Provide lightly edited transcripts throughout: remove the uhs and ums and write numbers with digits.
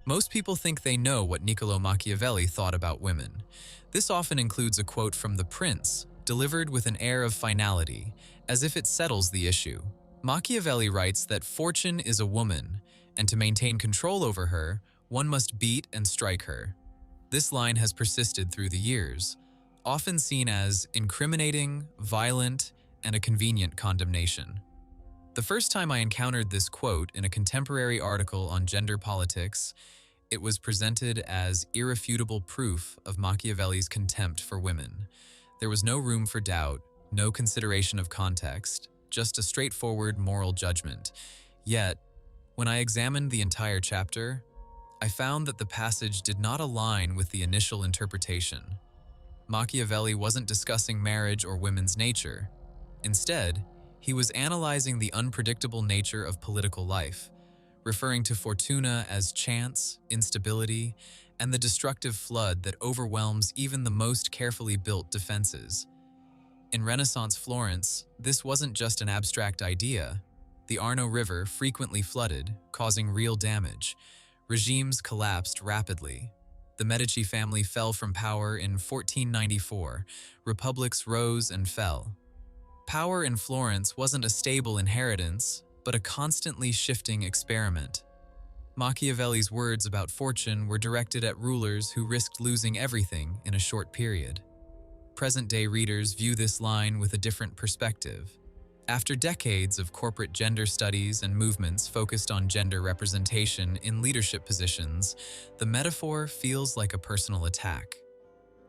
Most people think they know what Niccolò Machiavelli thought about women. This often includes a quote from The Prince, delivered with an air of finality, as if it settles the issue. Machiavelli writes that fortune is a woman, and to maintain control over her, one must beat and strike her. This line has persisted through the years, often seen as incriminating, violent, and a convenient condemnation. The first time I encountered this quote in a contemporary article on gender politics, it was presented as irrefutable proof of Machiavelli's contempt for women. There was no room for doubt, no consideration of context, just a straightforward moral judgment. Yet, when I examined the entire chapter, I found that the passage did not align with the initial interpretation. Machiavelli wasn't discussing marriage or women's nature. Instead, he was analyzing the unpredictable nature of political life, referring to fortuna as chance, instability, and the destructive flood that overwhelms even the most carefully built defenses. In Renaissance Florence, this wasn't just an abstract idea. The Arno River frequently flooded, causing real damage. Regimes collapsed rapidly. The Medici family fell from power in 1494. Republics rose and fell. Power in Florence wasn't a stable inheritance, but a constantly shifting experiment. Machiavelli's words about fortune were directed at rulers who risked losing everything in a short period. Present-day readers view this line with a different perspective. After decades of corporate gender studies and movements focused on gender representation in leadership positions, the metaphor feels like a personal attack.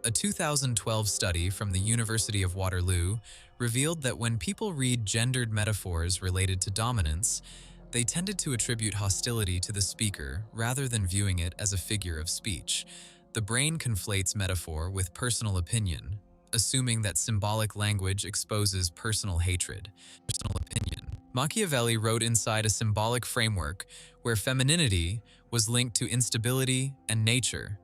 A 2012 study from the University of Waterloo revealed that when people read gendered metaphors related to dominance, they tended to attribute hostility to the speaker rather than viewing it as a figure of speech. The brain conflates metaphor with personal opinion, assuming that symbolic language exposes personal hatred. Personal opinion. Machiavelli wrote inside a symbolic framework where femininity was linked to instability and nature.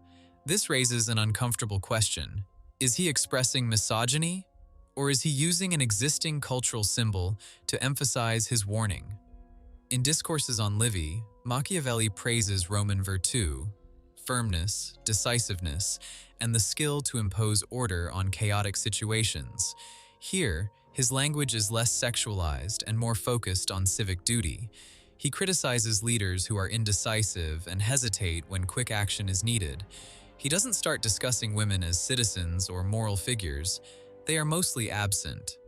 This raises an uncomfortable question. Is he expressing misogyny, or is he using an existing cultural symbol to emphasize his warning? In Discourses on Livy, Machiavelli praises Roman virtù, firmness, decisiveness, and the skill to impose order on chaotic situations. Here, his language is less sexualized and more focused on civic duty. He criticizes leaders who are indecisive and hesitate when quick action is needed. He doesn't start discussing women as citizens or moral figures. They are mostly absent.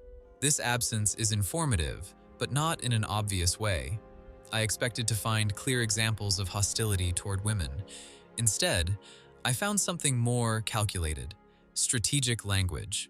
This absence is informative, but not in an obvious way. I expected to find clear examples of hostility toward women. Instead, I found something more calculated: strategic language.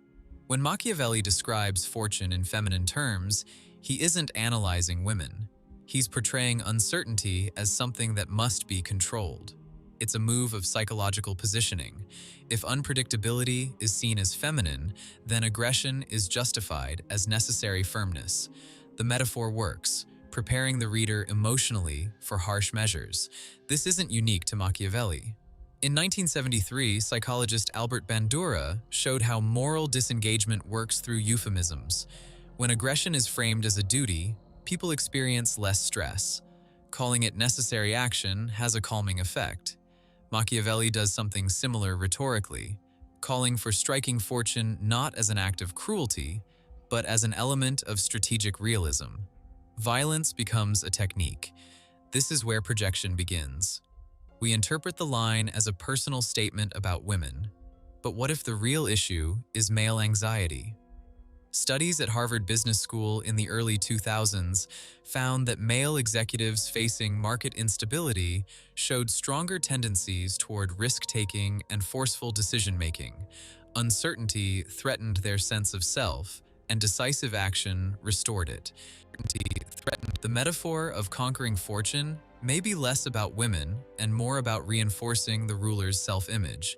When Machiavelli describes fortune in feminine terms, he isn't analyzing women. He's portraying uncertainty as something that must be controlled. It's a move of psychological positioning. If unpredictability is seen as feminine, then aggression is justified as necessary firmness. The metaphor works, preparing the reader emotionally for harsh measures. This isn't unique to Machiavelli. In 1973, psychologist Albert Bandura showed how moral disengagement works through euphemisms. When aggression is framed as a duty, people experience less stress. Calling it necessary action has a calming effect. Machiavelli does something similar rhetorically, calling for striking fortune not as an act of cruelty, but as an element of strategic realism. Violence becomes a technique. This is where projection begins. We interpret the line as a personal statement about women. But what if the real issue is male anxiety? Studies at Harvard Business School in the early 2000s found that male executives facing market instability showed stronger tendencies toward risk-taking and forceful decision-making. Uncertainty threatened their sense of self, and decisive action restored it. The metaphor of conquering fortune may be less about women and more about reinforcing the ruler's self-image.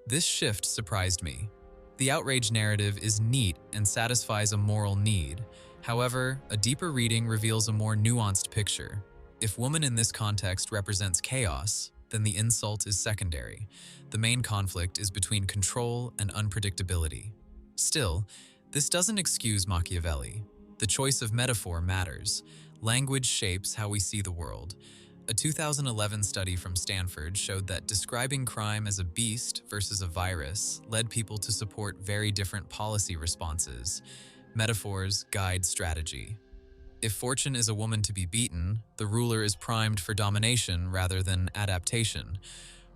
This shift surprised me. The outrage narrative is neat and satisfies a moral need. However, a deeper reading reveals a more nuanced picture. If woman in this context represents chaos, then the insult is secondary. The main conflict is between control and unpredictability. Still, this doesn't excuse Machiavelli. The choice of metaphor matters. Language shapes how we see the world. A 2011 study from Stanford showed that describing crime as a beast versus a virus led people to support very different policy responses. Metaphors guide strategy. If fortune is a woman to be beaten, the ruler is primed for domination rather than adaptation.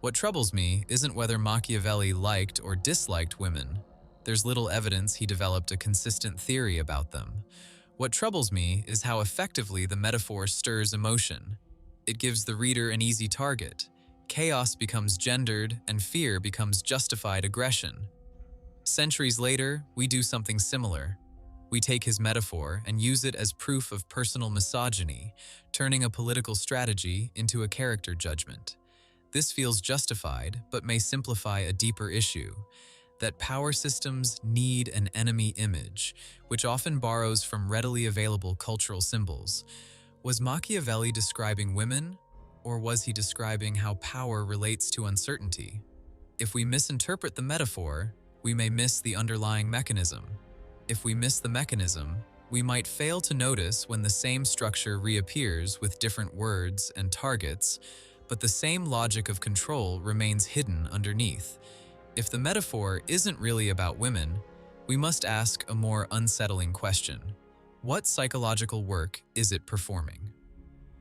What troubles me isn't whether Machiavelli liked or disliked women. There's little evidence he developed a consistent theory about them. What troubles me is how effectively the metaphor stirs emotion. It gives the reader an easy target. Chaos becomes gendered, and fear becomes justified aggression. Centuries later, we do something similar. We take his metaphor and use it as proof of personal misogyny, turning a political strategy into a character judgment. This feels justified, but may simplify a deeper issue, that power systems need an enemy image, which often borrows from readily available cultural symbols. Was Machiavelli describing women, or was he describing how power relates to uncertainty? If we misinterpret the metaphor, we may miss the underlying mechanism. If we miss the mechanism, we might fail to notice when the same structure reappears with different words and targets, but the same logic of control remains hidden underneath. If the metaphor isn't really about women, we must ask a more unsettling question. What psychological work is it performing?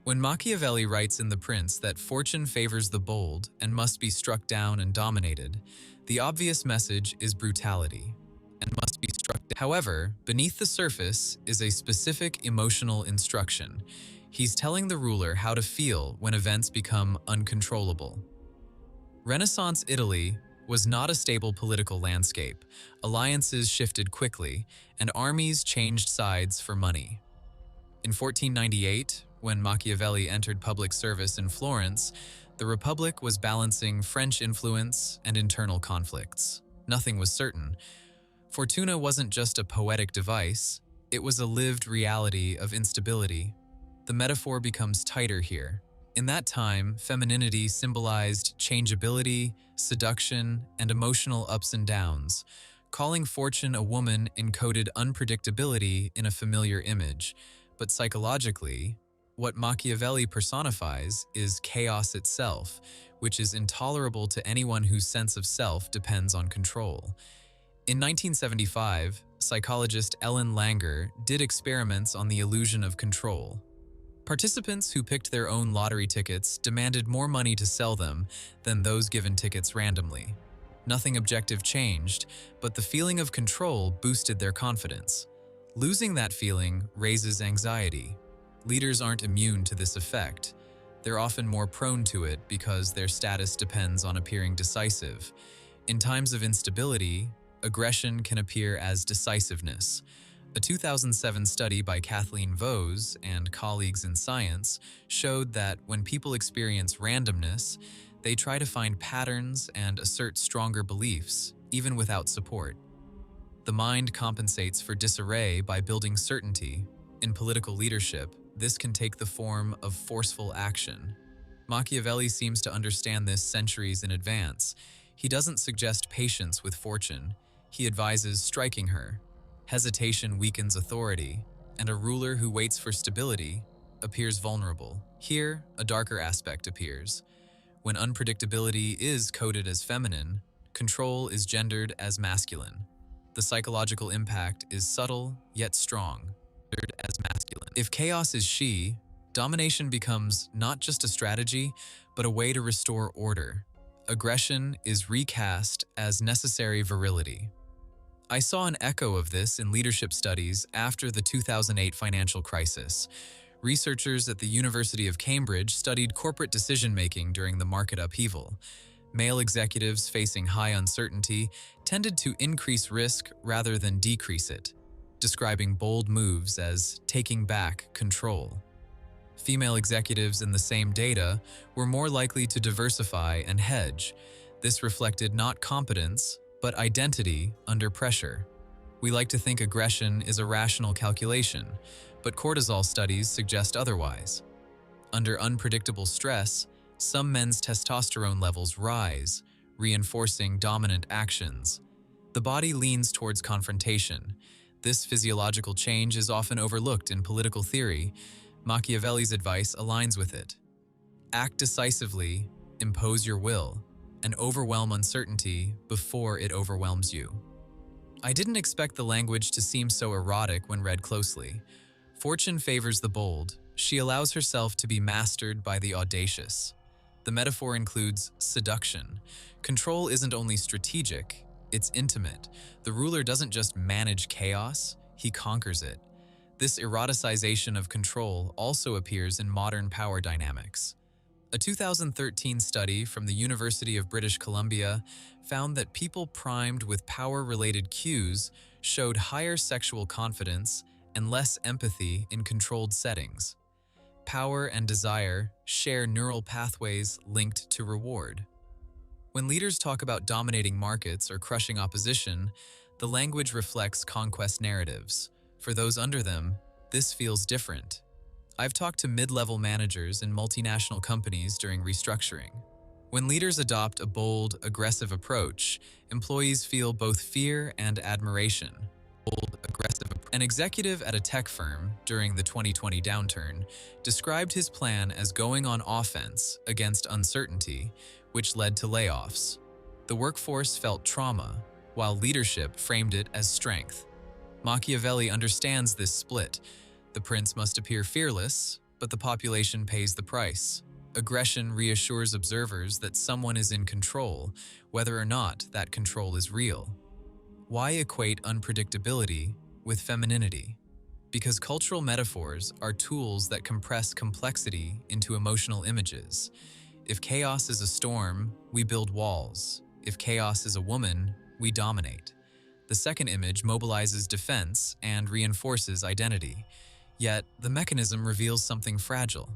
When Machiavelli writes in The Prince that fortune favors the bold and must be struck down and dominated, the obvious message is brutality and must be struck down. However, beneath the surface is a specific emotional instruction. He's telling the ruler how to feel when events become uncontrollable. Renaissance Italy was not a stable political landscape. Alliances shifted quickly, and armies changed sides for money. In 1498, when Machiavelli entered public service in Florence, the Republic was balancing French influence and internal conflicts. Nothing was certain. Fortuna wasn't just a poetic device, it was a lived reality of instability. The metaphor becomes tighter here. In that time, femininity symbolized changeability, seduction, and emotional ups and downs. Calling fortune a woman encoded unpredictability in a familiar image. But psychologically, what Machiavelli personifies is chaos itself, which is intolerable to anyone whose sense of self depends on control. In 1975, psychologist Ellen Langer did experiments on the illusion of control. Participants who picked their own lottery tickets demanded more money to sell them than those given tickets randomly. Nothing objective changed, but the feeling of control boosted their confidence. Losing that feeling raises anxiety. Leaders aren't immune to this effect. They're often more prone to it because their status depends on appearing decisive. In times of instability, aggression can appear as decisiveness. A 2007 study by Kathleen Vose and colleagues in Science showed that when people experience randomness, they try to find patterns and assert stronger beliefs, even without support. The mind compensates for disarray by building certainty. In political leadership, this can take the form of forceful action. Machiavelli seems to understand this centuries in advance. He doesn't suggest patience with fortune. He advises striking her. Hesitation weakens authority, and a ruler who waits for stability appears vulnerable. Here, a darker aspect appears. When unpredictability is coded as feminine, control is gendered as masculine. The psychological impact is subtle yet strong, gendered as masculine. If chaos is she, domination becomes not just a strategy, but a way to restore order. Aggression is recast as necessary virility. I saw an echo of this in leadership studies after the 2008 financial crisis. Researchers at the University of Cambridge studied corporate decision-making during the market upheaval. Male executives facing high uncertainty tended to increase risk rather than decrease it, describing bold moves as taking back control. Female executives in the same data were more likely to diversify and hedge. This reflected not competence, but identity under pressure. We like to think aggression is a rational calculation, but cortisol studies suggest otherwise. Under unpredictable stress, some men's testosterone levels rise, reinforcing dominant actions. The body leans towards confrontation. This physiological change is often overlooked in political theory. Machiavelli's advice aligns with it. Act decisively, impose your will, and overwhelm uncertainty before it overwhelms you. I didn't expect the language to seem so erotic when read closely. Fortune favors the bold. She allows herself to be mastered by the audacious. The metaphor includes seduction. Control isn't only strategic, it's intimate. The ruler doesn't just manage chaos, he conquers it. This eroticization of control also appears in modern power dynamics. A 2013 study from the University of British Columbia found that people primed with power-related cues showed higher sexual confidence and less empathy in controlled settings. Power and desire share neural pathways linked to reward. When leaders talk about dominating markets or crushing opposition, the language reflects conquest narratives. For those under them, this feels different. I've talked to mid-level managers in multinational companies during restructuring. When leaders adopt a bold, aggressive approach, employees feel both fear and admiration. An executive at a tech firm during the 2020 downturn described his plan as going on offense against uncertainty, which led to layoffs. The workforce felt trauma, while leadership framed it as strength. Machiavelli understands this split. The prince must appear fearless, but the population pays the price. Aggression reassures observers that someone is in control, whether or not that control is real. Why equate unpredictability with femininity? Because cultural metaphors are tools that compress complexity into emotional images. If chaos is a storm, we build walls. If chaos is a woman, we dominate. The second image mobilizes defense and reinforces identity. Yet, the mechanism reveals something fragile.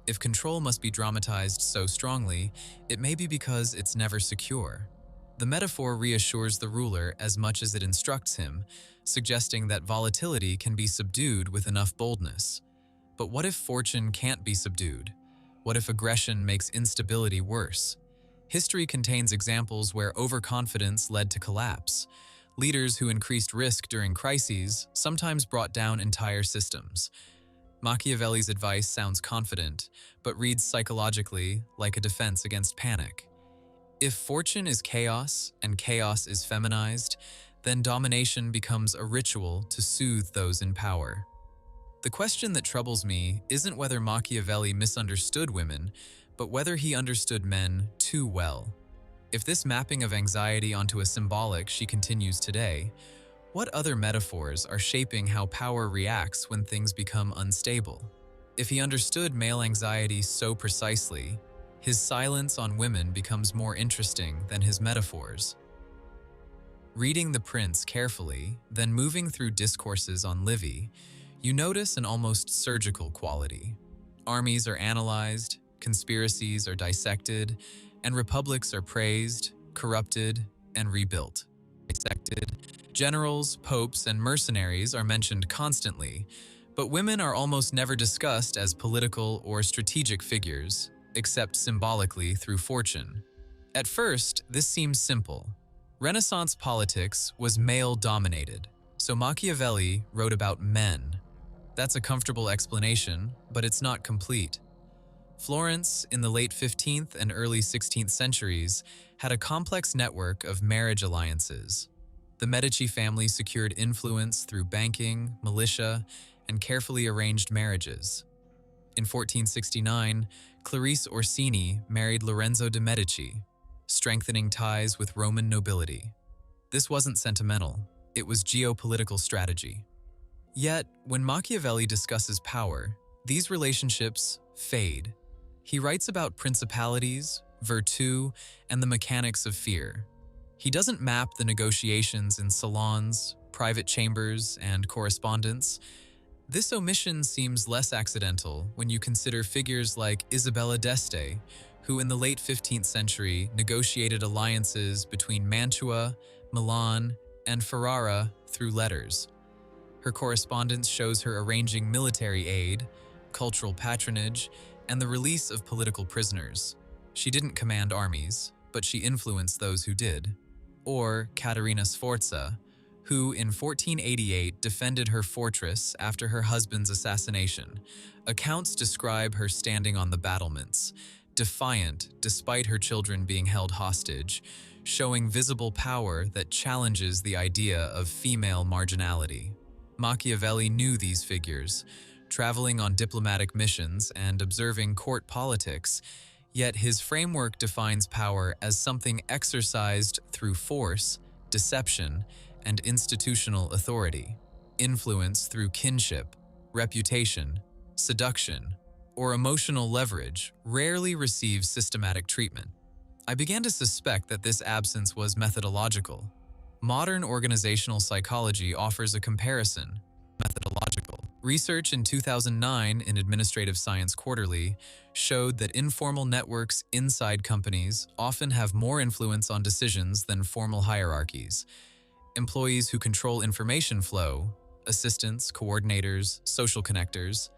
If control must be dramatized so strongly, it may be because it's never secure. The metaphor reassures the ruler as much as it instructs him, suggesting that volatility can be subdued with enough boldness. But what if fortune can't be subdued? What if aggression makes instability worse? History contains examples where overconfidence led to collapse. Leaders who increased risk during crises sometimes brought down entire systems. Machiavelli's advice sounds confident, but reads psychologically like a defense against panic. If fortune is chaos and chaos is feminized, then domination becomes a ritual to soothe those in power. The question that troubles me isn't whether Machiavelli misunderstood women, but whether he understood men too well. If this mapping of anxiety onto a symbolic she continues today, what other metaphors are shaping how power reacts when things become unstable? If he understood male anxiety so precisely, his silence on women becomes more interesting than his metaphors. Reading The Prince carefully, then moving through discourses on Livy, you notice an almost surgical quality. Armies are analyzed, conspiracies are dissected, and republics are praised, corrupted, and rebuilt. Generals, popes, and mercenaries are mentioned constantly, but women are almost never discussed as political or strategic figures, except symbolically through fortune. At first, this seems simple. Renaissance politics was male-dominated, so Machiavelli wrote about men. That's a comfortable explanation, but it's not complete. Florence, in the late 15th and early 16th centuries, had a complex network of marriage alliances. The Medici family secured influence through banking, militia, and carefully arranged marriages. In 1469, Clarice Orsini married Lorenzo de' Medici, strengthening ties with Roman nobility. This wasn't sentimental, it was geopolitical strategy. Yet, when Machiavelli discusses power, these relationships fade. He writes about principalities, virtue, and the mechanics of fear. He doesn't map the negotiations in salons, private chambers, and correspondence. This omission seems less accidental when you consider figures like Isabella d'Este, who in the late 15th century negotiated alliances between Mantua, Milan, and Ferrara through letters. Her correspondence shows her arranging military aid, cultural patronage, and the release of political prisoners. She didn't command armies, but she influenced those who did. Or Caterina Sforza, who in 1488 defended her fortress after her husband's assassination. Accounts describe her standing on the battlements, defiant despite her children being held hostage, showing visible power that challenges the idea of female marginality. Machiavelli knew these figures, traveling on diplomatic missions and observing court politics, yet his framework defines power as something exercised through force, deception, and institutional authority. Influence through kinship, reputation, seduction, or emotional leverage rarely receives systematic treatment. I began to suspect that this absence was methodological. Modern organizational psychology offers a comparison, methodological. Research in 2009 in Administrative Science Quarterly showed that informal networks inside companies often have more influence on decisions than formal hierarchies. Employees who control information flow, assistants, coordinators, social connectors,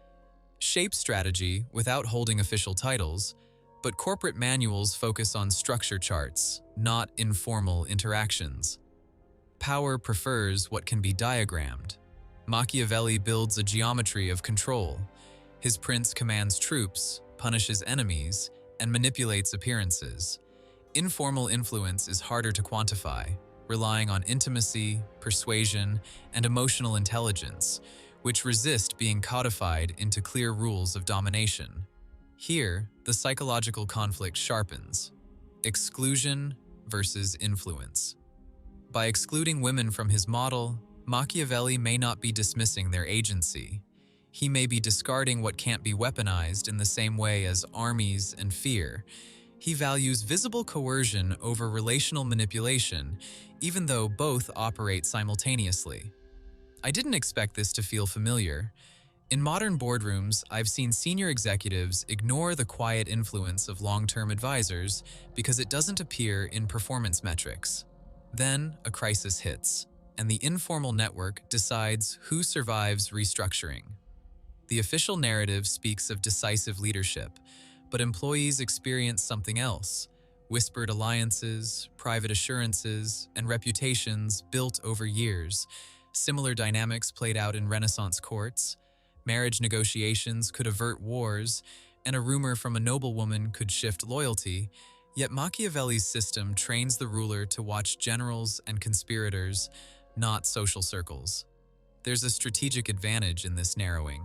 shape strategy without holding official titles, but corporate manuals focus on structure charts, not informal interactions. Power prefers what can be diagrammed. Machiavelli builds a geometry of control. His prince commands troops, punishes enemies, and manipulates appearances. Informal influence is harder to quantify, relying on intimacy, persuasion, and emotional intelligence, which resist being codified into clear rules of domination. Here, the psychological conflict sharpens: exclusion versus influence. By excluding women from his model, Machiavelli may not be dismissing their agency. He may be discarding what can't be weaponized in the same way as armies and fear. He values visible coercion over relational manipulation, even though both operate simultaneously. I didn't expect this to feel familiar. In modern boardrooms, I've seen senior executives ignore the quiet influence of long-term advisors because it doesn't appear in performance metrics. Then, a crisis hits, and the informal network decides who survives restructuring. The official narrative speaks of decisive leadership, but employees experience something else: whispered alliances, private assurances, and reputations built over years. Similar dynamics played out in Renaissance courts. Marriage negotiations could avert wars, and a rumor from a noblewoman could shift loyalty. Yet Machiavelli's system trains the ruler to watch generals and conspirators, not social circles. There's a strategic advantage in this narrowing.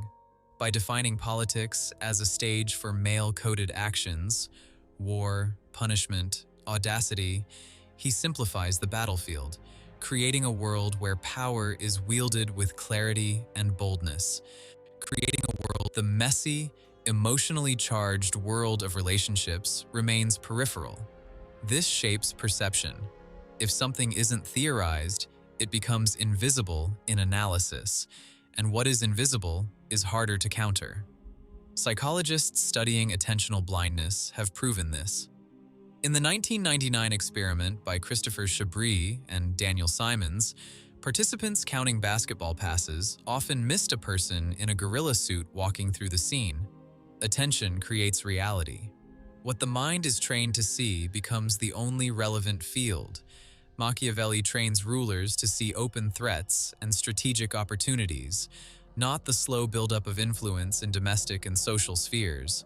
By defining politics as a stage for male-coded actions, war, punishment, audacity, he simplifies the battlefield, creating a world where power is wielded with clarity and boldness. Creating a world, the messy, emotionally charged world of relationships remains peripheral. This shapes perception. If something isn't theorized, it becomes invisible in analysis, and what is invisible is harder to counter. Psychologists studying attentional blindness have proven this. In the 1999 experiment by Christopher Chabris and Daniel Simons, participants counting basketball passes often missed a person in a gorilla suit walking through the scene. Attention creates reality. What the mind is trained to see becomes the only relevant field. Machiavelli trains rulers to see open threats and strategic opportunities, not the slow buildup of influence in domestic and social spheres.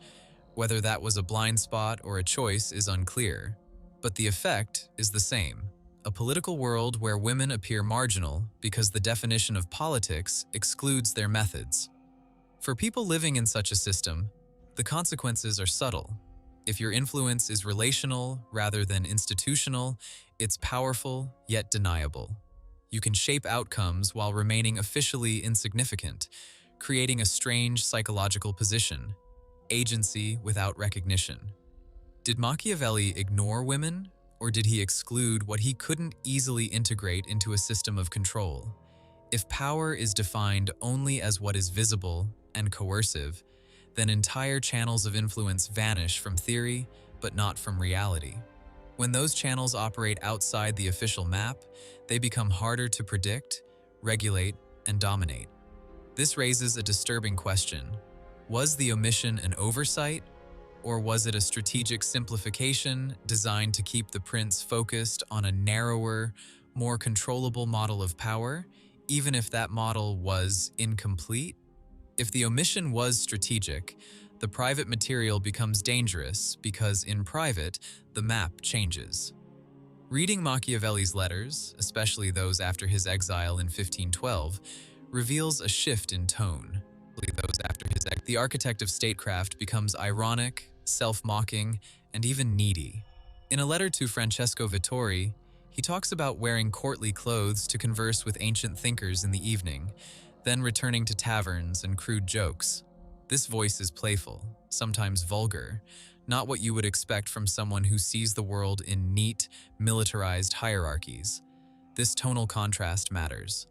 Whether that was a blind spot or a choice is unclear, but the effect is the same: a political world where women appear marginal because the definition of politics excludes their methods. For people living in such a system, the consequences are subtle. If your influence is relational rather than institutional, it's powerful yet deniable. You can shape outcomes while remaining officially insignificant, creating a strange psychological position: agency without recognition. Did Machiavelli ignore women, or did he exclude what he couldn't easily integrate into a system of control? If power is defined only as what is visible and coercive, then entire channels of influence vanish from theory, but not from reality. When those channels operate outside the official map, they become harder to predict, regulate, and dominate. This raises a disturbing question. Was the omission an oversight, or was it a strategic simplification designed to keep the prince focused on a narrower, more controllable model of power, even if that model was incomplete? If the omission was strategic, The private material becomes dangerous because in private, the map changes. Reading Machiavelli's letters, especially those after his exile in 1512, reveals a shift in tone. The architect of statecraft becomes ironic, self-mocking, and even needy. In a letter to Francesco Vittori, he talks about wearing courtly clothes to converse with ancient thinkers in the evening, then returning to taverns and crude jokes. This voice is playful, sometimes vulgar, not what you would expect from someone who sees the world in neat, militarized hierarchies. This tonal contrast matters.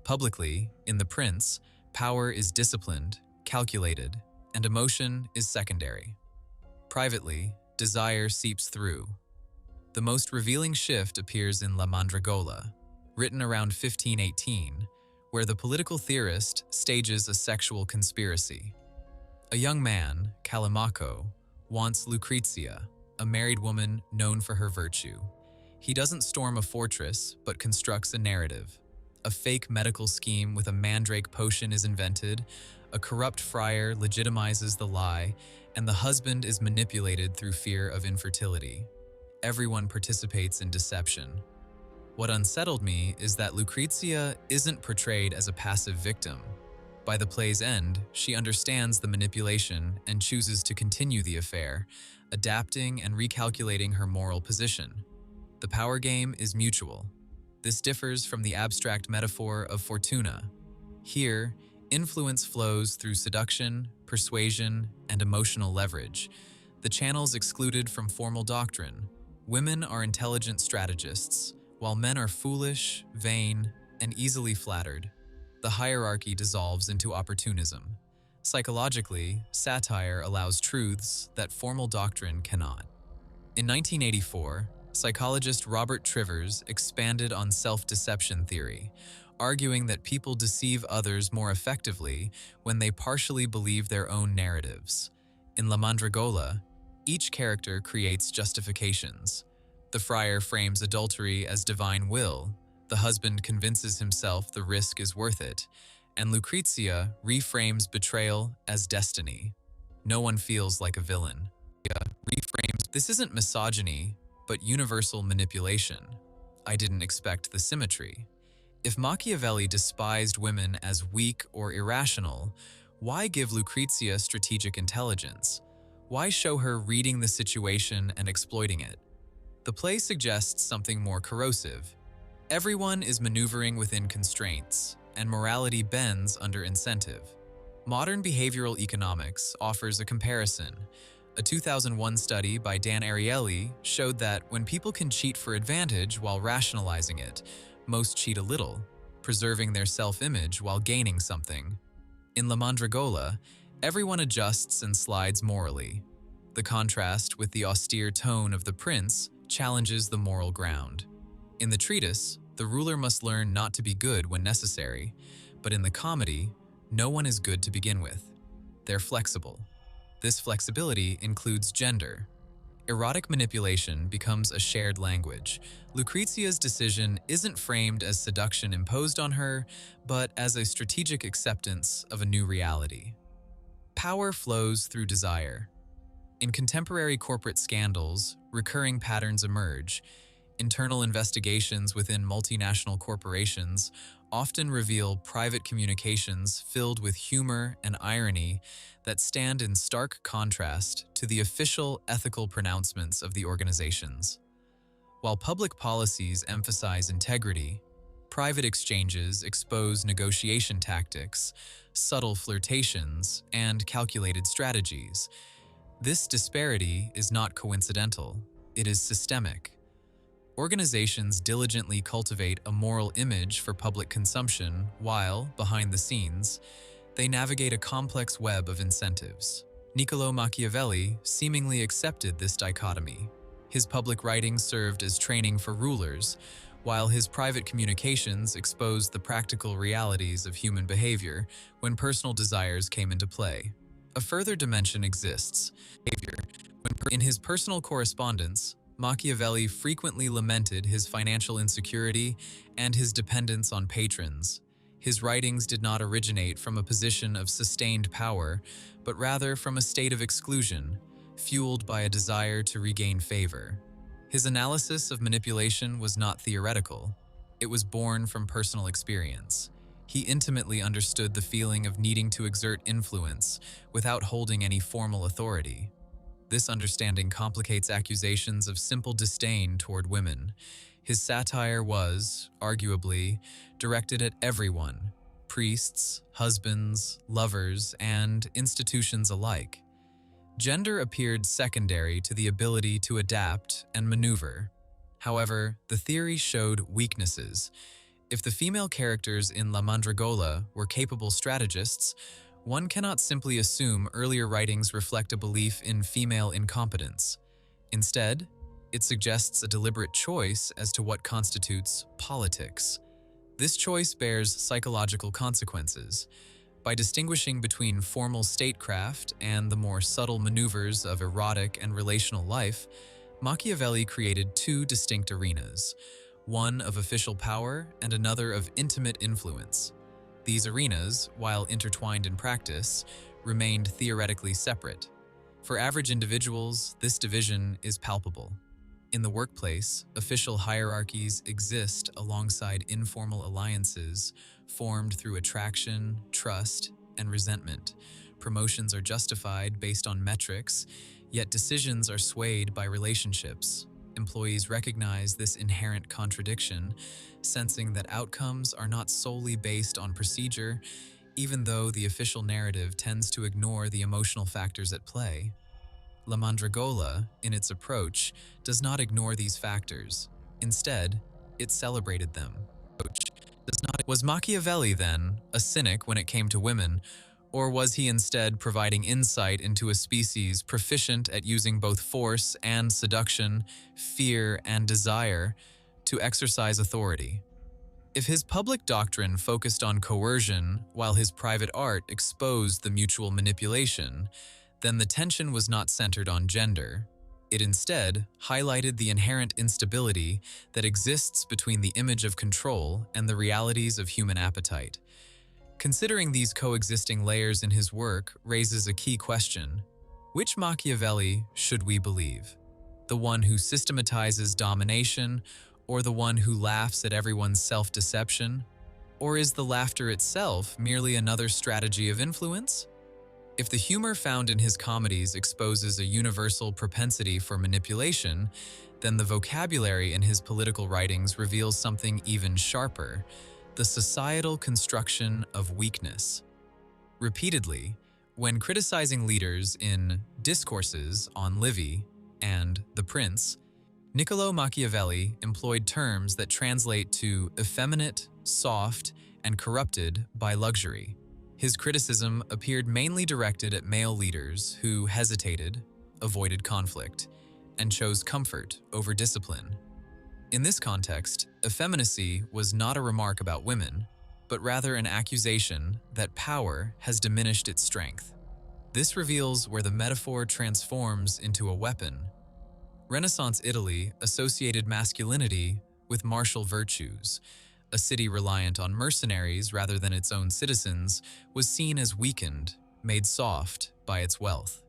Publicly, in The Prince, power is disciplined, calculated, and emotion is secondary. Privately, desire seeps through. The most revealing shift appears in La Mandragola, written around 1518, where the political theorist stages a sexual conspiracy. A young man, Callimaco, wants Lucrezia, a married woman known for her virtue. He doesn't storm a fortress, but constructs a narrative. A fake medical scheme with a mandrake potion is invented, a corrupt friar legitimizes the lie, and the husband is manipulated through fear of infertility. Everyone participates in deception. What unsettled me is that Lucrezia isn't portrayed as a passive victim. By the play's end, she understands the manipulation and chooses to continue the affair, adapting and recalculating her moral position. The power game is mutual. This differs from the abstract metaphor of Fortuna. Here, influence flows through seduction, persuasion, and emotional leverage, the channels excluded from formal doctrine. Women are intelligent strategists, while men are foolish, vain, and easily flattered. The hierarchy dissolves into opportunism. Psychologically, satire allows truths that formal doctrine cannot. In 1984, psychologist Robert Trivers expanded on self-deception theory, arguing that people deceive others more effectively when they partially believe their own narratives. In La Mandragola, each character creates justifications. The friar frames adultery as divine will, the husband convinces himself the risk is worth it, and Lucrezia reframes betrayal as destiny. No one feels like a villain. This isn't misogyny, but universal manipulation. I didn't expect the symmetry. If Machiavelli despised women as weak or irrational, why give Lucrezia strategic intelligence? Why show her reading the situation and exploiting it? The play suggests something more corrosive. Everyone is maneuvering within constraints, and morality bends under incentive. Modern behavioral economics offers a comparison. A 2001 study by Dan Ariely showed that when people can cheat for advantage while rationalizing it, most cheat a little, preserving their self-image while gaining something. In La Mandragola, everyone adjusts and slides morally. The contrast with the austere tone of The Prince challenges the moral ground. In the treatise, the ruler must learn not to be good when necessary, but in the comedy, no one is good to begin with. They're flexible. This flexibility includes gender. Erotic manipulation becomes a shared language. Lucrezia's decision isn't framed as seduction imposed on her, but as a strategic acceptance of a new reality. Power flows through desire. In contemporary corporate scandals, recurring patterns emerge. Internal investigations within multinational corporations often reveal private communications filled with humor and irony that stand in stark contrast to the official ethical pronouncements of the organizations. While public policies emphasize integrity, private exchanges expose negotiation tactics, subtle flirtations, and calculated strategies. This disparity is not coincidental, it is systemic. Organizations diligently cultivate a moral image for public consumption while, behind the scenes, they navigate a complex web of incentives. Niccolò Machiavelli seemingly accepted this dichotomy. His public writings served as training for rulers, while his private communications exposed the practical realities of human behavior when personal desires came into play. A further dimension exists. In his personal correspondence, Machiavelli frequently lamented his financial insecurity and his dependence on patrons. His writings did not originate from a position of sustained power, but rather from a state of exclusion, fueled by a desire to regain favor. His analysis of manipulation was not theoretical. It was born from personal experience. He intimately understood the feeling of needing to exert influence without holding any formal authority. This understanding complicates accusations of simple disdain toward women. His satire was, arguably, directed at everyone: priests, husbands, lovers, and institutions alike. Gender appeared secondary to the ability to adapt and maneuver. However, the theory showed weaknesses. If the female characters in La Mandragola were capable strategists, one cannot simply assume earlier writings reflect a belief in female incompetence. Instead, it suggests a deliberate choice as to what constitutes politics. This choice bears psychological consequences. By distinguishing between formal statecraft and the more subtle maneuvers of erotic and relational life, Machiavelli created two distinct arenas, one of official power and another of intimate influence. These arenas, while intertwined in practice, remained theoretically separate. For average individuals, this division is palpable. In the workplace, official hierarchies exist alongside informal alliances formed through attraction, trust, and resentment. Promotions are justified based on metrics, yet decisions are swayed by relationships. Employees recognize this inherent contradiction, sensing that outcomes are not solely based on procedure, even though the official narrative tends to ignore the emotional factors at play. La Mandragola, in its approach, does not ignore these factors. Instead, it celebrated them. Was Machiavelli, then, a cynic when it came to women, or was he instead providing insight into a species proficient at using both force and seduction, fear and desire, to exercise authority? If his public doctrine focused on coercion while his private art exposed the mutual manipulation, then the tension was not centered on gender. It instead highlighted the inherent instability that exists between the image of control and the realities of human appetite. Considering these coexisting layers in his work raises a key question. Which Machiavelli should we believe? The one who systematizes domination, or the one who laughs at everyone's self-deception? Or is the laughter itself merely another strategy of influence? If the humor found in his comedies exposes a universal propensity for manipulation, then the vocabulary in his political writings reveals something even sharper: the societal construction of weakness. Repeatedly, when criticizing leaders in Discourses on Livy and The Prince, Niccolò Machiavelli employed terms that translate to effeminate, soft, and corrupted by luxury. His criticism appeared mainly directed at male leaders who hesitated, avoided conflict, and chose comfort over discipline. In this context, effeminacy was not a remark about women, but rather an accusation that power has diminished its strength. This reveals where the metaphor transforms into a weapon. Renaissance Italy associated masculinity with martial virtues. A city reliant on mercenaries rather than its own citizens was seen as weakened, made soft by its wealth.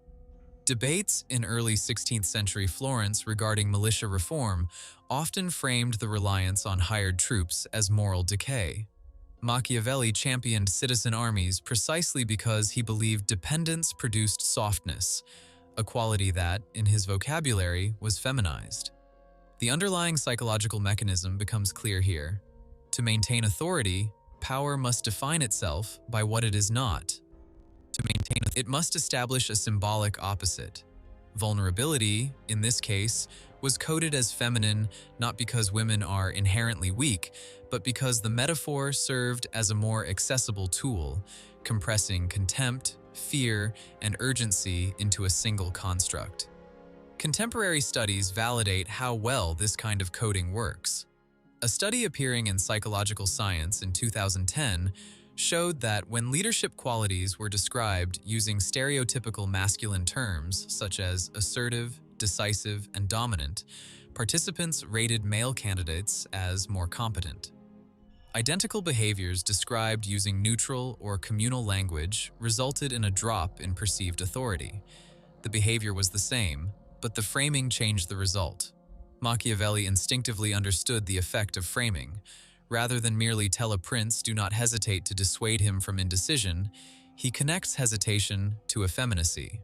Debates in early 16th century Florence regarding militia reform often framed the reliance on hired troops as moral decay. Machiavelli championed citizen armies precisely because he believed dependence produced softness, a quality that, in his vocabulary, was feminized. The underlying psychological mechanism becomes clear here. To maintain authority, power must define itself by what it is not. It must establish a symbolic opposite. Vulnerability, in this case, was coded as feminine not because women are inherently weak, but because the metaphor served as a more accessible tool, compressing contempt, fear, and urgency into a single construct. Contemporary studies validate how well this kind of coding works. A study appearing in Psychological Science in 2010 showed that when leadership qualities were described using stereotypical masculine terms such as assertive, decisive, and dominant, participants rated male candidates as more competent. Identical behaviors described using neutral or communal language resulted in a drop in perceived authority. The behavior was the same, but the framing changed the result. Machiavelli instinctively understood the effect of framing. Rather than merely tell a prince do not hesitate to dissuade him from indecision, he connects hesitation to effeminacy.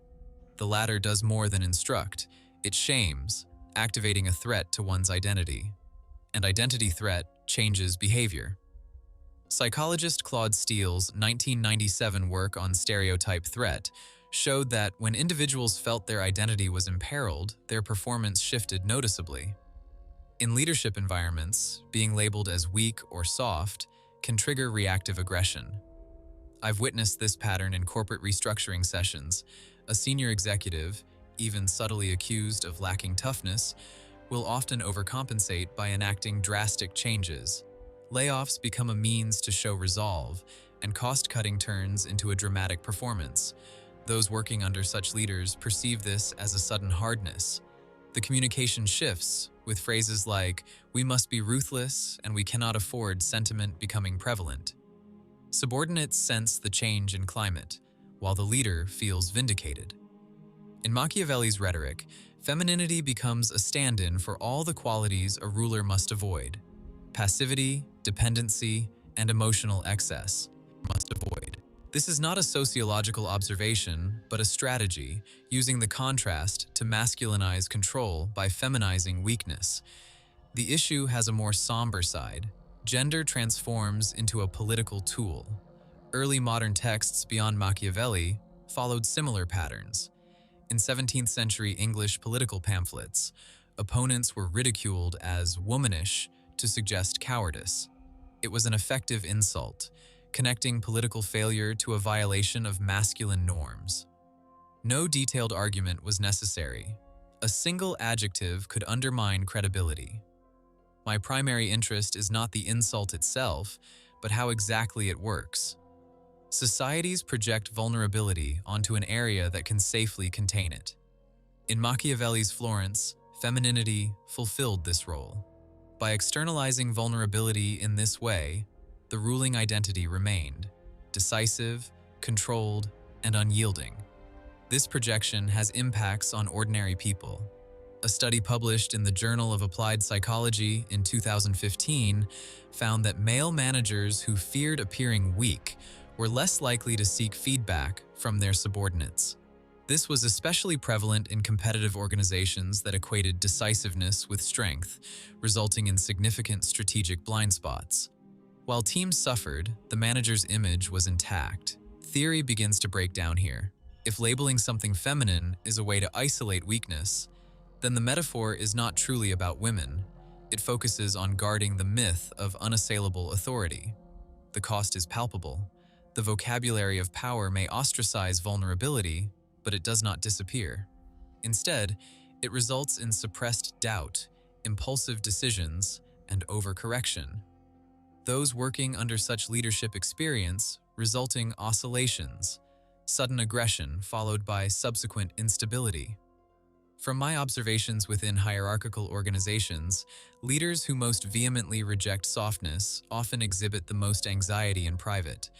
The latter does more than instruct, it shames, activating a threat to one's identity. And identity threat changes behavior. Psychologist Claude Steele's 1997 work on stereotype threat showed that when individuals felt their identity was imperiled, their performance shifted noticeably. In leadership environments, being labeled as weak or soft can trigger reactive aggression. I've witnessed this pattern in corporate restructuring sessions. A senior executive, even subtly accused of lacking toughness, will often overcompensate by enacting drastic changes. Layoffs become a means to show resolve, and cost-cutting turns into a dramatic performance. Those working under such leaders perceive this as a sudden hardness. The communication shifts, with phrases like, "We must be ruthless and we cannot afford" sentiment becoming prevalent. Subordinates sense the change in climate, while the leader feels vindicated. In Machiavelli's rhetoric, femininity becomes a stand-in for all the qualities a ruler must avoid. Passivity, dependency, and emotional excess must avoid. This is not a sociological observation, but a strategy, using the contrast to masculinize control by feminizing weakness. The issue has a more somber side. Gender transforms into a political tool. Early modern texts beyond Machiavelli followed similar patterns. In 17th century English political pamphlets, opponents were ridiculed as womanish to suggest cowardice. It was an effective insult, connecting political failure to a violation of masculine norms. No detailed argument was necessary. A single adjective could undermine credibility. My primary interest is not the insult itself, but how exactly it works. Societies project vulnerability onto an area that can safely contain it. In Machiavelli's Florence, femininity fulfilled this role. By externalizing vulnerability in this way, the ruling identity remained decisive, controlled, and unyielding. This projection has impacts on ordinary people. A study published in the Journal of Applied Psychology in 2015 found that male managers who feared appearing weak were less likely to seek feedback from their subordinates. This was especially prevalent in competitive organizations that equated decisiveness with strength, resulting in significant strategic blind spots. While teams suffered, the manager's image was intact. Theory begins to break down here. If labeling something feminine is a way to isolate weakness, then the metaphor is not truly about women. It focuses on guarding the myth of unassailable authority. The cost is palpable. The vocabulary of power may ostracize vulnerability, but it does not disappear. Instead, it results in suppressed doubt, impulsive decisions, and overcorrection. Those working under such leadership experience resulting oscillations, sudden aggression followed by subsequent instability. From my observations within hierarchical organizations, leaders who most vehemently reject softness often exhibit the most anxiety in private.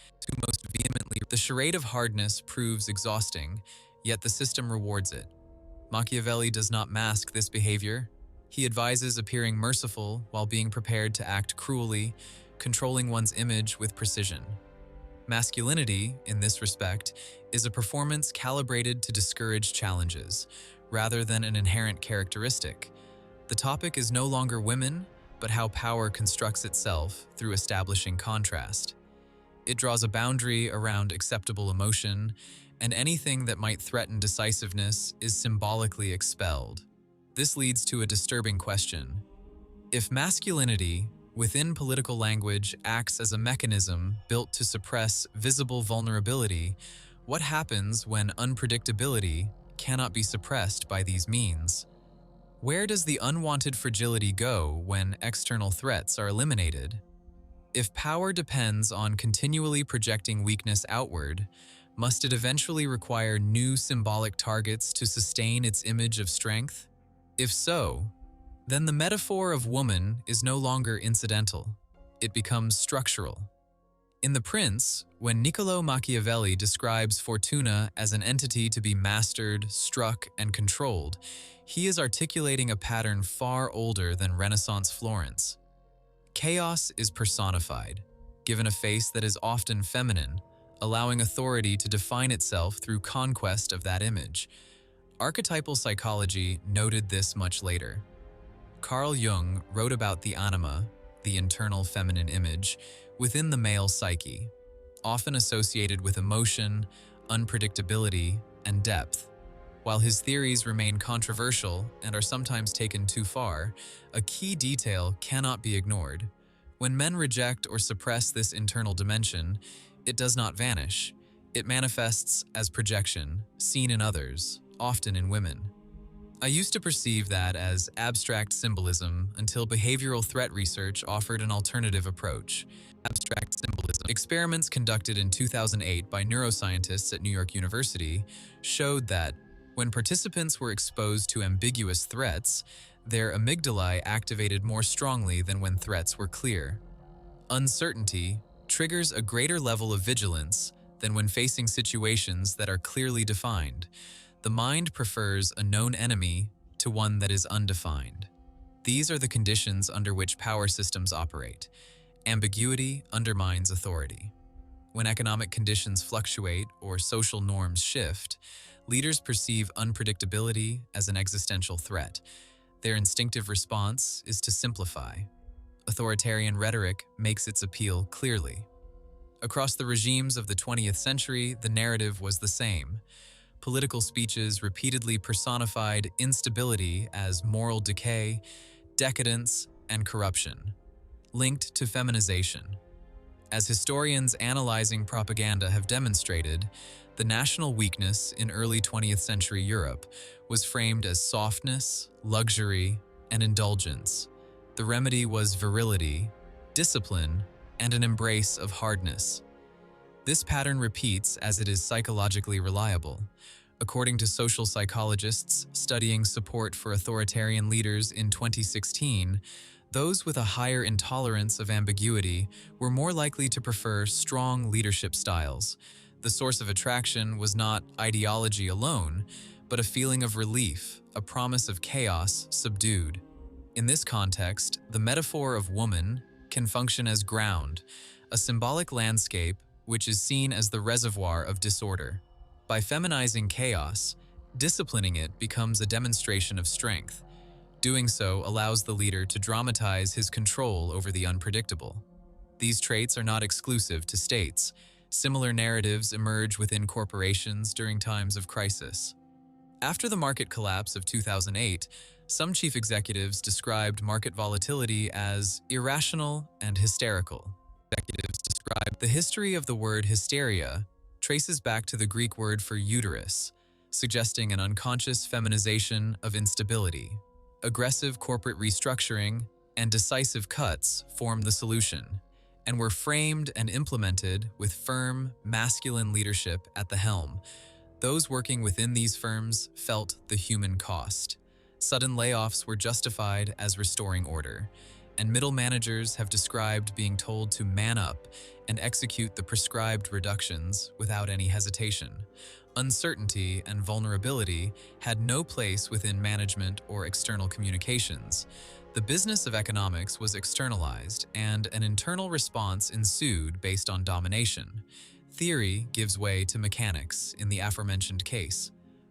The charade of hardness proves exhausting, yet the system rewards it. Machiavelli does not mask this behavior. He advises appearing merciful while being prepared to act cruelly, controlling one's image with precision. Masculinity, in this respect, is a performance calibrated to discourage challenges, rather than an inherent characteristic. The topic is no longer women, but how power constructs itself through establishing contrast. It draws a boundary around acceptable emotion, and anything that might threaten decisiveness is symbolically expelled. This leads to a disturbing question. If masculinity, within political language, acts as a mechanism built to suppress visible vulnerability, what happens when unpredictability cannot be suppressed by these means? Where does the unwanted fragility go when external threats are eliminated? If power depends on continually projecting weakness outward, must it eventually require new symbolic targets to sustain its image of strength? If so, then the metaphor of woman is no longer incidental. it becomes structural. In The Prince, when Niccolò Machiavelli describes Fortuna as an entity to be mastered, struck, and controlled, he is articulating a pattern far older than Renaissance Florence. Chaos is personified, given a face that is often feminine, allowing authority to define itself through conquest of that image. Archetypal psychology noted this much later. Carl Jung wrote about the anima, the internal feminine image, within the male psyche, often associated with emotion, unpredictability, and depth. While his theories remain controversial and are sometimes taken too far, a key detail cannot be ignored. When men reject or suppress this internal dimension, it does not vanish. It manifests as projection, seen in others, often in women. I used to perceive that as abstract symbolism until behavioral threat research offered an alternative approach. Abstract symbolism. Experiments conducted in 2008 by neuroscientists at New York University showed that when participants were exposed to ambiguous threats, their amygdalae activated more strongly than when threats were clear. Uncertainty triggers a greater level of vigilance than when facing situations that are clearly defined. The mind prefers a known enemy to one that is undefined. These are the conditions under which power systems operate. Ambiguity undermines authority. When economic conditions fluctuate or social norms shift, leaders perceive unpredictability as an existential threat. Their instinctive response is to simplify. Authoritarian rhetoric makes its appeal clearly. Across the regimes of the 20th century, the narrative was the same. Political speeches repeatedly personified instability as moral decay, decadence, and corruption, linked to feminization. As historians analyzing propaganda have demonstrated, the national weakness in early 20th century Europe was framed as softness, luxury, and indulgence. The remedy was virility, discipline, and an embrace of hardness. This pattern repeats as it is psychologically reliable. According to social psychologists studying support for authoritarian leaders in 2016, those with a higher intolerance of ambiguity were more likely to prefer strong leadership styles. The source of attraction was not ideology alone, but a feeling of relief, a promise of chaos subdued. In this context, the metaphor of woman can function as ground, a symbolic landscape which is seen as the reservoir of disorder. By feminizing chaos, disciplining it becomes a demonstration of strength. Doing so allows the leader to dramatize his control over the unpredictable. These traits are not exclusive to states. Similar narratives emerge within corporations during times of crisis. After the market collapse of 2008, some chief executives described market volatility as irrational and hysterical. The history of the word hysteria traces back to the Greek word for uterus, suggesting an unconscious feminization of instability. Aggressive corporate restructuring and decisive cuts formed the solution, and were framed and implemented with firm, masculine leadership at the helm. Those working within these firms felt the human cost. Sudden layoffs were justified as restoring order, and middle managers have described being told to man up and execute the prescribed reductions without any hesitation. Uncertainty and vulnerability had no place within management or external communications. The business of economics was externalized, and an internal response ensued based on domination. Theory gives way to mechanics in the aforementioned case.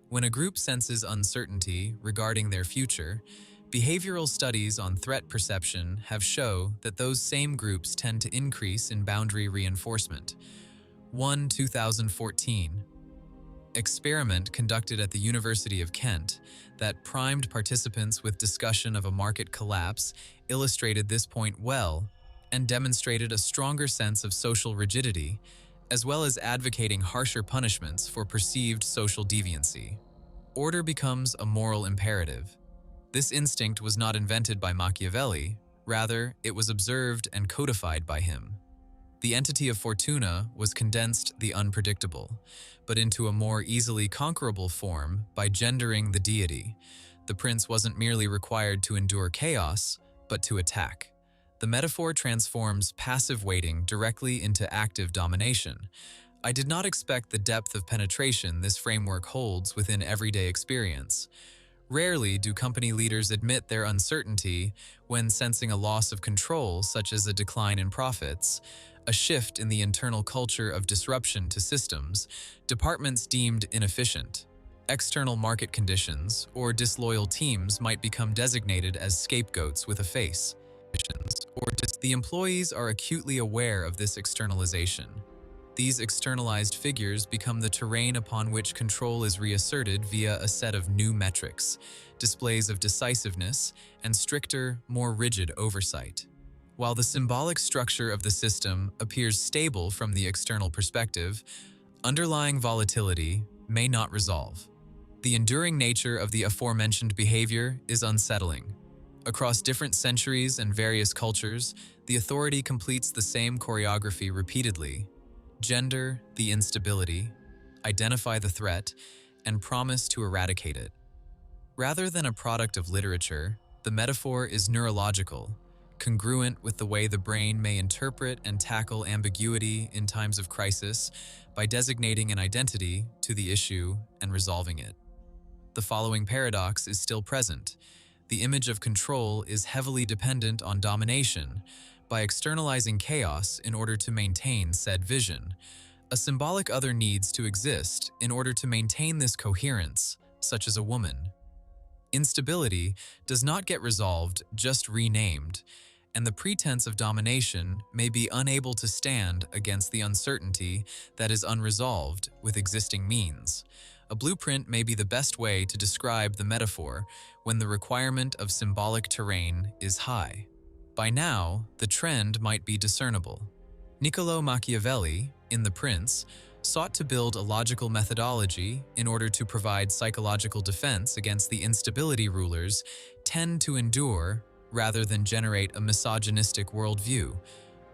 When a group senses uncertainty regarding their future, behavioral studies on threat perception have shown that those same groups tend to increase in boundary reinforcement. 2014 experiment conducted at the University of Kent that primed participants with discussion of a market collapse illustrated this point well and demonstrated a stronger sense of social rigidity, as well as advocating harsher punishments for perceived social deviancy. Order becomes a moral imperative. This instinct was not invented by Machiavelli, rather, it was observed and codified by him. The entity of Fortuna was condensed the unpredictable, but into a more easily conquerable form by gendering the deity. The prince wasn't merely required to endure chaos, but to attack. The metaphor transforms passive waiting directly into active domination. I did not expect the depth of penetration this framework holds within everyday experience. Rarely do company leaders admit their uncertainty when sensing a loss of control, such as a decline in profits, a shift in the internal culture of disruption to systems, departments deemed inefficient. External market conditions or disloyal teams might become designated as scapegoats with a face. The employees are acutely aware of this externalization. These externalized figures become the terrain upon which control is reasserted via a set of new metrics, displays of decisiveness, and stricter, more rigid oversight. While the symbolic structure of the system appears stable from the external perspective, underlying volatility may not resolve. The enduring nature of the aforementioned behavior is unsettling. Across different centuries and various cultures, the authority completes the same choreography repeatedly: gender the instability, identify the threat, and promise to eradicate it. Rather than a product of literature, the metaphor is neurological, congruent with the way the brain may interpret and tackle ambiguity in times of crisis by designating an identity to the issue and resolving it. The following paradox is still present. The image of control is heavily dependent on domination. By externalizing chaos in order to maintain said vision, a symbolic other needs to exist in order to maintain this coherence, such as a woman. Instability does not get resolved, just renamed, and the pretense of domination may be unable to stand against the uncertainty that is unresolved with existing means. A blueprint may be the best way to describe the metaphor when the requirement of symbolic terrain is high. By now, the trend might be discernible. Niccolò Machiavelli, in The Prince, sought to build a logical methodology in order to provide psychological defense against the instability rulers tend to endure rather than generate a misogynistic worldview.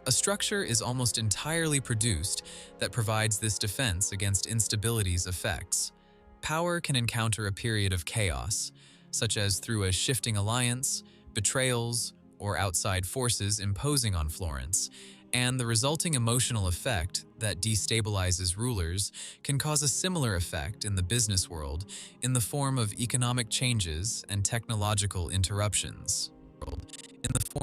A structure is almost entirely produced that provides this defense against instability's effects. Power can encounter a period of chaos, such as through a shifting alliance, betrayals, or outside forces imposing on Florence, and the resulting emotional effect that destabilizes rulers can cause a similar effect in the business world in the form of economic changes and technological interruptions.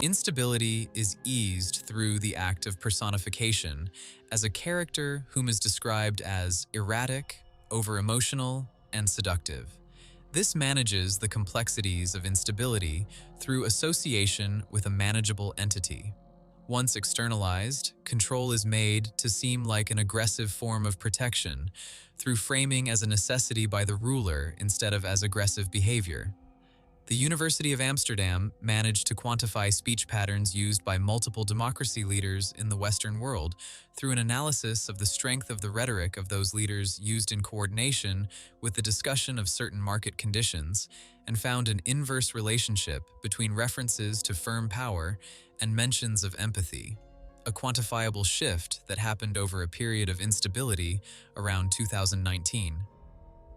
Instability is eased through the act of personification as a character whom is described as erratic, over-emotional, and seductive. This manages the complexities of instability through association with a manageable entity. Once externalized, control is made to seem like an aggressive form of protection through framing as a necessity by the ruler instead of as aggressive behavior. The University of Amsterdam managed to quantify speech patterns used by multiple democracy leaders in the Western world through an analysis of the strength of the rhetoric of those leaders used in coordination with the discussion of certain market conditions, and found an inverse relationship between references to firm power and mentions of empathy, a quantifiable shift that happened over a period of instability around 2019.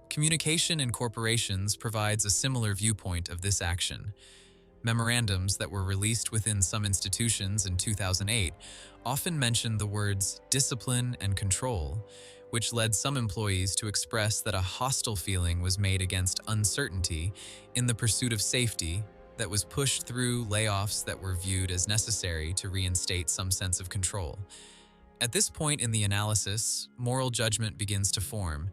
Communication in corporations provides a similar viewpoint of this action. Memorandums that were released within some institutions in 2008 often mentioned the words discipline and control, which led some employees to express that a hostile feeling was made against uncertainty in the pursuit of safety that was pushed through layoffs that were viewed as necessary to reinstate some sense of control. At this point in the analysis, moral judgment begins to form,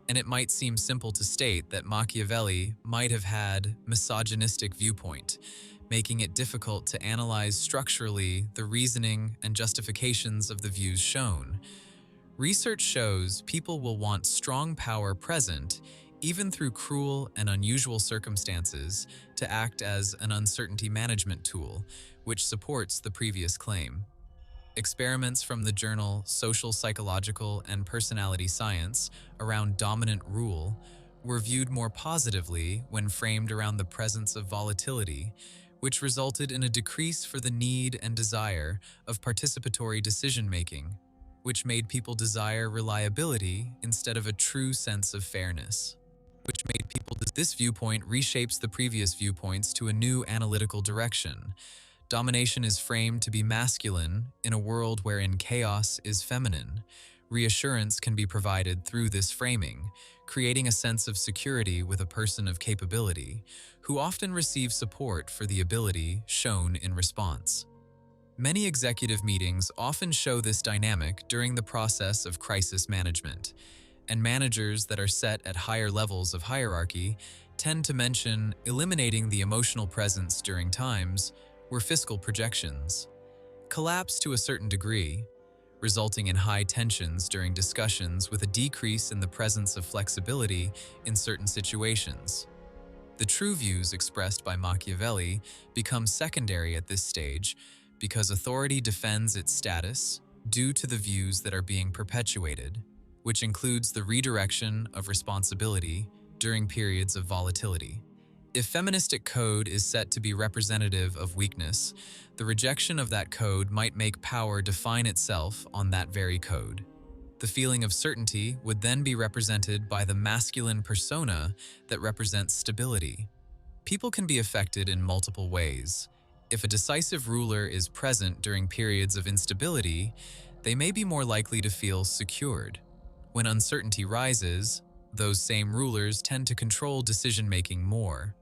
and it might seem simple to state that Machiavelli might have had misogynistic viewpoint, making it difficult to analyze structurally the reasoning and justifications of the views shown. Research shows people will want strong power present, even through cruel and unusual circumstances, to act as an uncertainty management tool, which supports the previous claim. Experiments from the journal Social, Psychological, and Personality Science around dominant rule were viewed more positively when framed around the presence of volatility, which resulted in a decrease for the need and desire of participatory decision-making, which made people desire reliability instead of a true sense of fairness. This viewpoint reshapes the previous viewpoints to a new analytical direction. Domination is framed to be masculine in a world wherein chaos is feminine. Reassurance can be provided through this framing, creating a sense of security with a person of capability, who often receives support for the ability shown in response. Many executive meetings often show this dynamic during the process of crisis management, and managers that are set at higher levels of hierarchy tend to mention eliminating the emotional presence during times where fiscal projections collapse to a certain degree, resulting in high tensions during discussions with a decrease in the presence of flexibility in certain situations. The true views expressed by Machiavelli become secondary at this stage because authority defends its status due to the views that are being perpetuated, which includes the redirection of responsibility during periods of volatility. If feministic code is set to be representative of weakness, the rejection of that code might make power define itself on that very code. The feeling of certainty would then be represented by the masculine persona that represents stability. People can be affected in multiple ways. If a decisive ruler is present during periods of instability, they may be more likely to feel secured. When uncertainty rises, those same rulers tend to control decision-making more,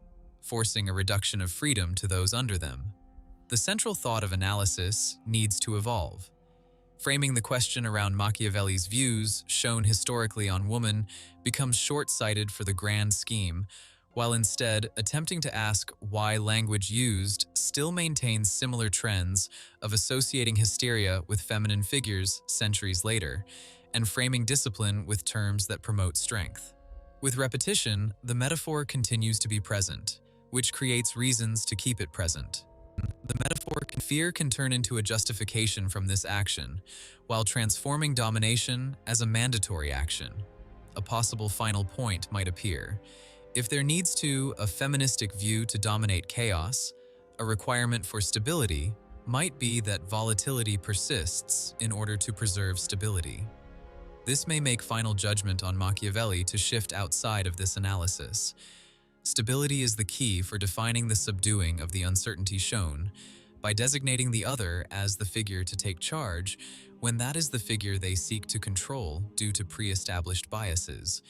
forcing a reduction of freedom to those under them. The central thought of analysis needs to evolve. Framing the question around Machiavelli's views, shown historically on women, becomes short-sighted for the grand scheme, while instead attempting to ask why language used still maintains similar trends of associating hysteria with feminine figures centuries later, and framing discipline with terms that promote strength. With repetition, the metaphor continues to be present, which creates reasons to keep it present. The metaphor fear can turn into a justification from this action, while transforming domination as a mandatory action. A possible final point might appear. If there needs to a feministic view to dominate chaos, a requirement for stability might be that volatility persists in order to preserve stability. This may make final judgment on Machiavelli to shift outside of this analysis. Stability is the key for defining the subduing of the uncertainty shown, by designating the other as the figure to take charge when that is the figure they seek to control due to pre-established biases.